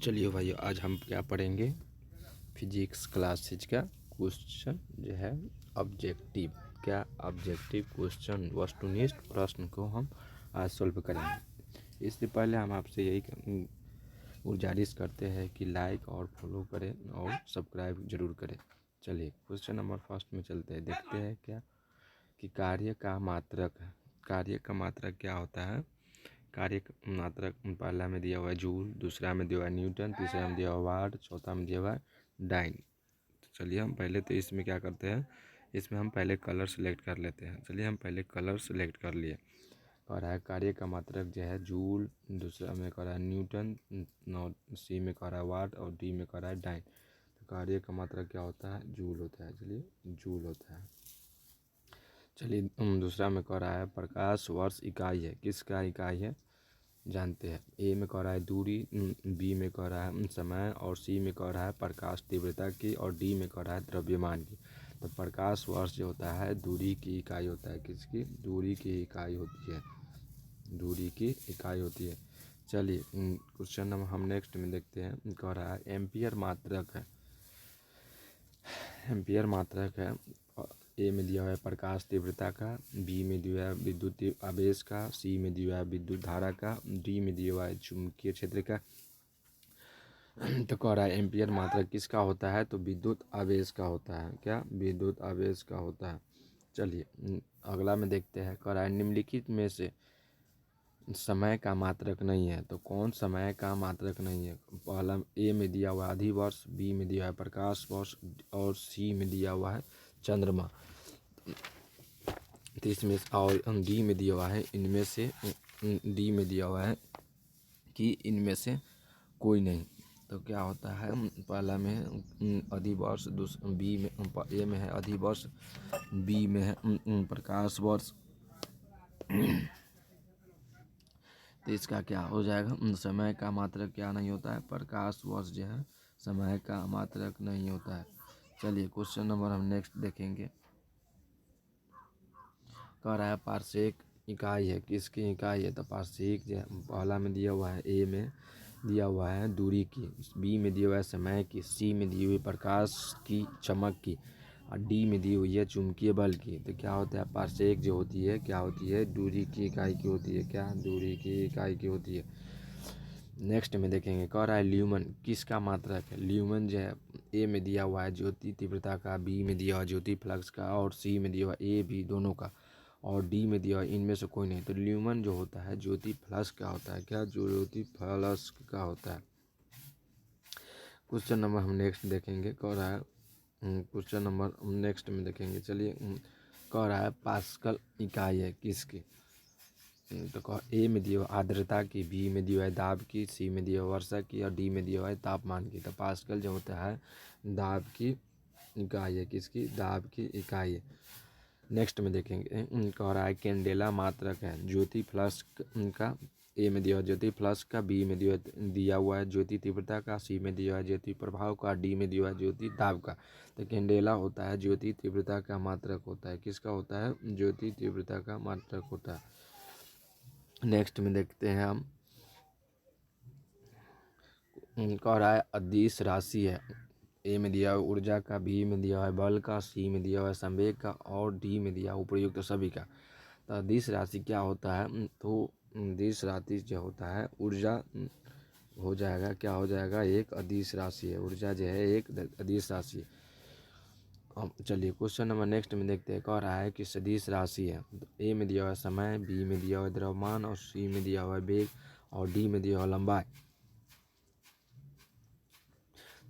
चलिए भाइयों, आज हम क्या पढ़ेंगे। फिजिक्स क्लास 6 का क्वेश्चन जो है ऑब्जेक्टिव। क्या ऑब्जेक्टिव क्वेश्चन वस्तुनिष्ठ प्रश्न को हम आज सॉल्व करेंगे। इससे पहले हम आपसे यही गुजारिश करते हैं कि लाइक और फॉलो करें और सब्सक्राइब जरूर करें। चलिए क्वेश्चन नंबर फर्स्ट में चलते हैं। देखते हैं क्या कि कार्य का मात्रक क्या होता है। कार्य का मात्रक पहला में दिया हुआ है जूल, दूसरा में दिया हुआ है न्यूटन, तीसरा में दिया हुआ है वाट, चौथा में दिया हुआ है डाइन। तो चलिए हम पहले तो इसमें क्या करते हैं, इसमें हम पहले कलर सेलेक्ट कर लेते हैं। चलिए हम पहले कलर सेलेक्ट कर लिए। कह रहा है कार्य का मात्रक जो है जूल, दूसरा में कह रहा है न्यूटन, सी में कह रहा है वाट और डी में कह रहा है डाइन। तो कार्य का मात्रक क्या होता है, जूल होता है। चलिए जूल होता है। चलिए दूसरा में कह रहा है प्रकाश वर्ष इकाई है। किसका इकाई है जानते हैं। ए में कह रहा है दूरी, बी में कह रहा है समय और सी में कह रहा है प्रकाश तीव्रता की और डी में कह रहा है द्रव्यमान की। तो प्रकाश वर्ष जो होता है दूरी की इकाई होता है। किसकी? दूरी की इकाई होती है। दूरी की इकाई होती है। चलिए क्वेश्चन नंबर हम नेक्स्ट में देखते हैं। कह रहा है एम्पियर मात्रक है। एम्पियर मात्रक है। ए में दिया हुआ है प्रकाश तीव्रता का, बी में दिया है विद्युत आवेश का, सी में दिया है विद्युत धारा का, डी में दिया हुआ है चुंबकीय क्षेत्र का। तो कह रहा है एम्पियर मात्रक किसका होता है, तो विद्युत आवेश का होता है। क्या? विद्युत आवेश का होता है। चलिए अगला में देखते हैं। कह रहा है निम्नलिखित में से समय का मात्रक नहीं है। तो कौन समय का मात्रक नहीं है? पहला ए में दिया हुआ है अधिवर्ष, बी में दिया है प्रकाश वर्ष और सी में दिया हुआ है चंद्रमा। तो इसमें और डी में दिया हुआ है इनमें से, डी में दिया हुआ है कि इनमें से कोई नहीं। तो क्या होता है, पहला में है अधिवर्ष, बी में ए में है अधिवर्ष, बी में है प्रकाश वर्ष। तो इसका क्या हो जाएगा, समय का मात्रक क्या नहीं होता है, प्रकाश वर्ष जो है समय का मात्रक नहीं होता है। चलिए क्वेश्चन नंबर हम नेक्स्ट देखेंगे। कह रहा है पार्सेक इकाई है। किसकी इकाई है, तो पार्सेक जो है पहला में दिया हुआ है ए में दिया हुआ है दूरी की, बी में दिया हुआ है समय की, सी में दी हुई प्रकाश की चमक की और डी में दी हुई है चुंबकीय बल की। तो क्या होता है, पार्सेक जो होती है क्या होती है, दूरी की इकाई की होती है। क्या? दूरी की इकाई की होती है। नेक्स्ट में देखेंगे। कह रहा है ल्यूमन किसका मात्रक है। ल्यूमन जो है ए में दिया हुआ है ज्योति तीव्रता का, बी में दिया हुआ ज्योति फ्लक्स का और सी में दिया हुआ ए बी दोनों का और डी में दिया हुआ इनमें से कोई नहीं। तो ल्यूमन जो होता है ज्योति फ्लक्स का होता है। क्या? ज्योति फ्लक्स का होता है। क्वेश्चन नंबर हम नेक्स्ट देखेंगे। कह रहा है क्वेश्चन नंबर नेक्स्ट में देखेंगे। चलिए कह रहा है पास्कल इकाई है किसकी। तो कह ए में दिया हुआ आर्द्रता की, बी में दिया हुआ है दाब की, सी में दिया हुआ वर्षा की और डी में दिया हुआ है तापमान की। तो पास्कल जो होता है दाब की इकाई है। किसकी? दाब की इकाई है। नेक्स्ट में देखेंगे। कह रहा है कैंडेला मात्रक है ज्योति फ्लक्स का। ए में दिया हुआ ज्योति फ्लक्स का, बी में दिया हुआ है ज्योति तीव्रता का, सी में दिया हुआ है ज्योति प्रभाव का, डी में दिया हुआ है ज्योति दाब का। तो कैंडेला होता है ज्योति तीव्रता का मात्रक होता है। किसका होता है? ज्योति तीव्रता का मात्रक होता है। नेक्स्ट में देखते हैं हम। कह रहा है अदिश राशि है। ए में दिया हुआ ऊर्जा का, बी में दिया हुआ है बल का, सी में दिया हुआ है संवेग का और डी में दिया हुआ उपयुक्त सभी का। तो अदिश राशि क्या होता है, तो अदिश राशि जो होता है ऊर्जा हो जाएगा। क्या हो जाएगा? एक अदिश राशि है। ऊर्जा जो है एक अदिश राशि है। अब चलिए क्वेश्चन नंबर नेक्स्ट में देखते हैं। कह रहा है कि सदिश राशि है। तो ए में दिया हुआ है समय, बी में दिया हुआ है द्रव्यमान और सी में दिया हुआ है वेग और डी में दिया हुआ है लंबाई।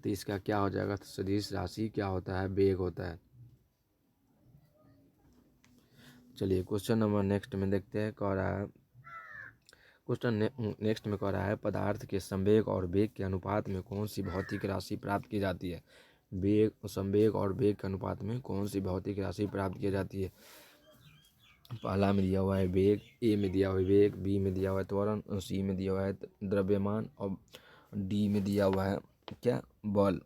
तो इसका क्या हो जाएगा, तो सदिश राशि क्या होता है, वेग होता है। चलिए क्वेश्चन नंबर नेक्स्ट में देखते हैं। कह रहा है क्वेश्चन नेक्स्ट में कह रहा है पदार्थ के संवेग और वेग के अनुपात में कौन सी भौतिक राशि प्राप्त की जाती है। संवेग और वेग के अनुपात में कौन सी भौतिक राशि प्राप्त की जाती है। पहला में दिया हुआ है वेग, ए में दिया हुआ है वेग, बी में दिया हुआ है त्वरण, सी में दिया हुआ है द्रव्यमान और डी में दिया हुआ है क्या, बल।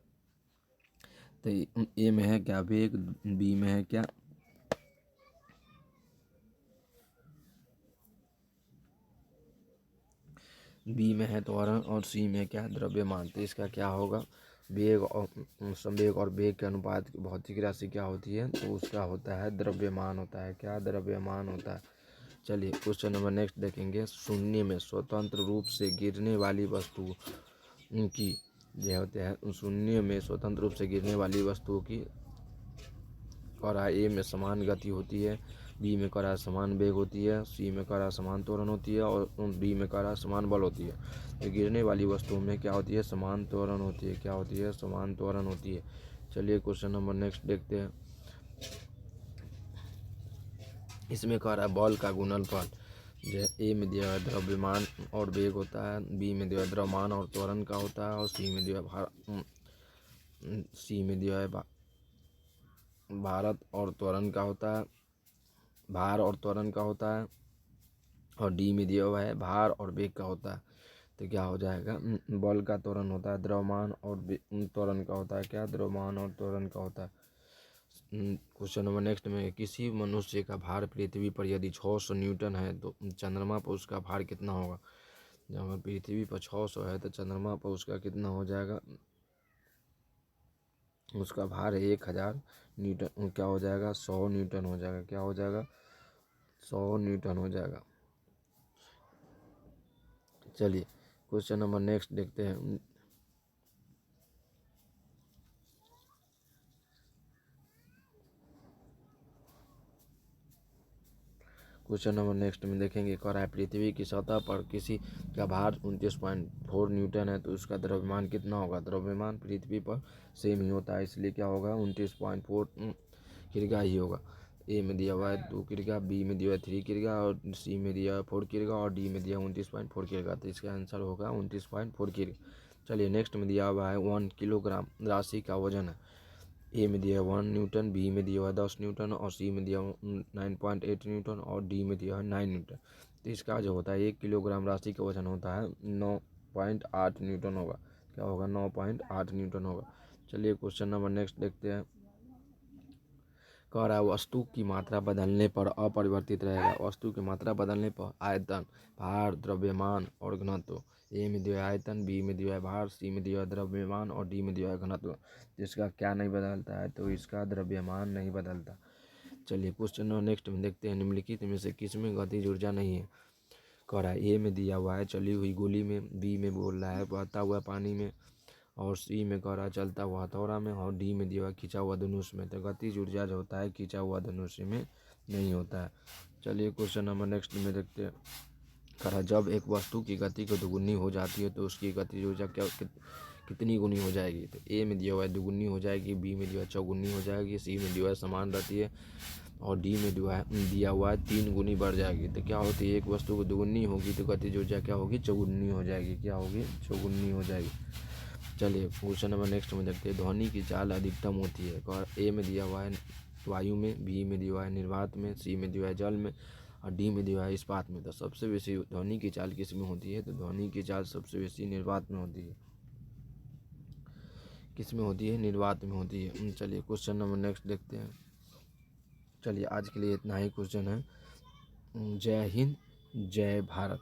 तो ए में है क्या, वेग, बी में है क्या, बी में है त्वरण और सी में क्या है द्रव्यमान। तो इसका क्या होगा, वेग और संवेग और वेग के अनुपात की भौतिक राशि क्या होती है, तो उसका होता है द्रव्यमान होता है। क्या द्रव्यमान होता है। चलिए क्वेश्चन नंबर नेक्स्ट देखेंगे। शून्य में स्वतंत्र रूप से गिरने वाली वस्तु की यह होते हैं, शून्य में स्वतंत्र रूप से गिरने वाली वस्तुओं की करा ए में समान गति होती है, बी में करा समान वेग होती है, सी में करा समान त्वरण होती है और डी में करा समान बल होती है। तो गिरने वाली वस्तुओं में क्या होती है, समान त्वरण होती है। क्या होती है, समान त्वरण होती है। चलिए क्वेश्चन नंबर नेक्स्ट देखते हैं। इसमें कह रहा है बल का गुणनफल। जो ए में दिया है द्रव्यमान और वेग होता है, बी में दिया है द्रव्यमान और त्वरण का होता है और सी में दिया है भारत और त्वरण का होता है, भार और त्वरण का होता है और डी में दिया हुआ है भार और वेग का होता है। तो क्या हो जाएगा, बल का त्वरण होता है, द्रव्यमान और त्वरण का होता है। क्या द्रव्यमान और त्वरण का होता है। क्वेश्चन नंबर नेक्स्ट में, किसी मनुष्य का भार पृथ्वी पर यदि 600 न्यूटन है तो चंद्रमा पर उसका भार कितना होगा। जब पृथ्वी पर 600 है तो चंद्रमा पर उसका कितना हो जाएगा, उसका भार 1000 न्यूटन क्या हो जाएगा, 100 न्यूटन हो जाएगा। क्या हो जाएगा, 100 न्यूटन हो जाएगा। चलिए क्वेश्चन नंबर नेक्स्ट देखते हैं। क्वेश्चन नंबर नेक्स्ट में देखेंगे, कह रहा है पृथ्वी की सतह पर किसी का भार 29.4 न्यूटन है तो उसका द्रव्यमान कितना होगा। द्रव्यमान पृथ्वी पर सेम ही होता है, इसलिए क्या होगा 29.4 किग्रा ही होगा। ए में दिया हुआ है 2 किग्रा, बी में दिया हुआ है 3 किग्रा और सी में दिया हुआ है 4 किग्रा और डी में दिया 29.4 किग्रा। तो इसका आंसर होगा 29.4 किग्रा। चलिए नेक्स्ट में दिया हुआ है 1 किलोग्राम राशि का वजन है। ए में दिया है 1 न्यूटन, बी में दिया हुआ है 10 न्यूटन और सी में दिया 9.8 न्यूटन और डी में दिया है 9 न्यूटन। तो इसका जो होता है 1 किलोग्राम राशि का वजन होता है 9.8 न्यूटन होगा। क्या होगा, 9.8 न्यूटन होगा। चलिए क्वेश्चन नंबर नेक्स्ट देखते हैं। कह रहा है वस्तु की मात्रा बदलने पर अपरिवर्तित रहेगा। वस्तु की मात्रा बदलने पर आयतन, भार, द्रव्यमान और घनत्व। ए में दिया है आयतन, बी में दिया है भार, सी में दिया है द्रव्यमान और डी में दिया है घनत्व। जिसका क्या नहीं बदलता है, तो इसका द्रव्यमान नहीं बदलता। चलिए क्वेश्चन नेक्स्ट में देखते हैं। निम्नलिखित में से किसमें गतिज ऊर्जा नहीं है। कह रहा है ए में दिया हुआ है चली हुई गोली में, बी में बोल रहा है बहता हुआ पानी में और सी में कह रहा है चलता हुआ हथौड़ा में और डी में दिया हुआ खिंचा हुआ धनुष में। तो गतिज ऊर्जा जो होता है खिंचा हुआ धनुष में नहीं होता है। चलिए क्वेश्चन नंबर नेक्स्ट में देखते हैं। कह रहा है जब एक वस्तु की गति को दुगुनी हो जाती है तो उसकी गतिज ऊर्जा कितनी गुनी हो जाएगी। तो ए में दिया हुआ है दुगुनी हो जाएगी, बी में दिया हुआ है चौगुनी हो जाएगी, सी में दिया हुआ है समान रहती है और डी में दिया हुआ है 3 गुनी बढ़ जाएगी। तो क्या होती है, एक वस्तु को दुगुनी होगी तो गतिज ऊर्जा क्या होगी, चौगुनी हो जाएगी। क्या होगी, चौगुनी हो जाएगी। चलिए क्वेश्चन नंबर नेक्स्ट में देखते हैं। ध्वनि की चाल अधिकतम होती है। और ए में दिया हुआ है वायु में, बी में दिया हुआ है निर्वात में, सी में दिया हुआ है जल में और डी में दिया हुआ है इस्पात में। तो सबसे बेसी ध्वनि की चाल किस में होती है, तो ध्वनि की चाल सबसे बेसी निर्वात में होती है। किस में होती है, निर्वात में होती है। चलिए क्वेश्चन नंबर नेक्स्ट देखते हैं। चलिए आज के लिए इतना ही क्वेश्चन है। जय हिंद, जय भारत।